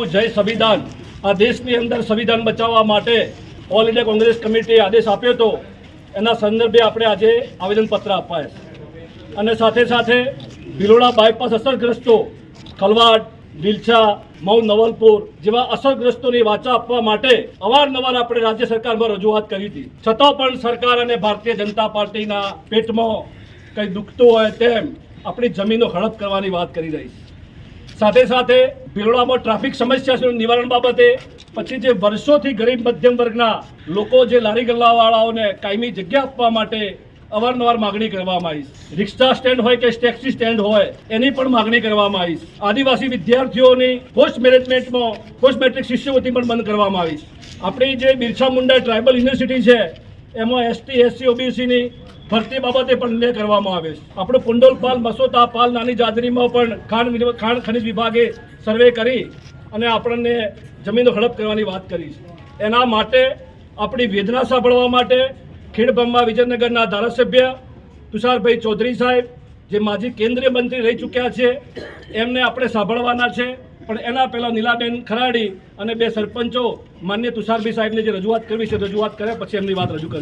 બચાવો જય સંવિધાન, આ દેશની અંદર સંવિધાન બચાવવા માટે ઓલ ઇન્ડિયા કોંગ્રેસ કમિટીએ આદેશ આપ્યો હતો, એના સંદર્ભે આપણે આજે આવેદનપત્ર અપાય અને સાથે સાથે ભિલોડા બાયપાસ અસરગ્રસ્તો ખલવાડ, વિલછા, મઉ નવલપુર જેવા અસરગ્રસ્તોની વાચા આપવા માટે અવારનવાર આપણે રાજ્ય સરકારમાં રજૂઆત કરી હતી, છતાં પણ સરકાર અને ભારતીય જનતા પાર્ટીના પેટમાં કંઈ દુખતું હોય તેમ આપણી જમીનો હડપ કરવાની વાત કરી રહી છે। સાથે સાથે ભિલોડામાં ટ્રાફિક સમસ્યાનું નિવારણ બાબતે પછી જે વર્ષોથી ગરીબ મધ્યમ વર્ગના લોકો જે લારી ગલ્લાવાળાઓને કાયમી જગ્યા આપવા માટે અવારનવાર માગણી કરવામાં આવી છે। રિક્ષા સ્ટેન્ડ હોય કે ટેક્સી સ્ટેન્ડ હોય એની પણ માગણી કરવામાં આવી છે। આદિવાસી વિદ્યાર્થીઓની પોસ્ટ મેનેજમેન્ટમાં પોસ્ટ મેટ્રિક શિષ્યવૃત્તિ પણ બંધ કરવામાં આવી છે। આપણી જે બિરસા મુંડા ટ્રાઇબલ યુનિવર્સિટી છે એમાં એસટી, એસસી, ઓબીસીની ભરતી બાબતે પણ નિર્ણય કરવામાં આવે છે। આપણું પુંડોલપાલ, મસોતા પાલ, નાની જાદરીમાં પણ ખાણ ખનિજ વિભાગે સર્વે કરી અને આપણને જમીનો હડપ કરવાની વાત કરી છે। એના માટે આપણી વેદના સાંભળવા માટે ખેડબ્રહ્મા વિજયનગરના ધારાસભ્ય તુષારભાઈ ચૌધરી સાહેબ, જે માજી કેન્દ્રીય મંત્રી રહી ચૂક્યા છે, એમને આપણે સાંભળવાના છે। પણ એના પહેલાં નીલાબેન ખરાડી અને બે સરપંચો માન્ય તુષારભાઈ સાહેબને જે રજૂઆત કરવી છે રજૂઆત કર્યા પછી એમની વાત રજૂ કરવી।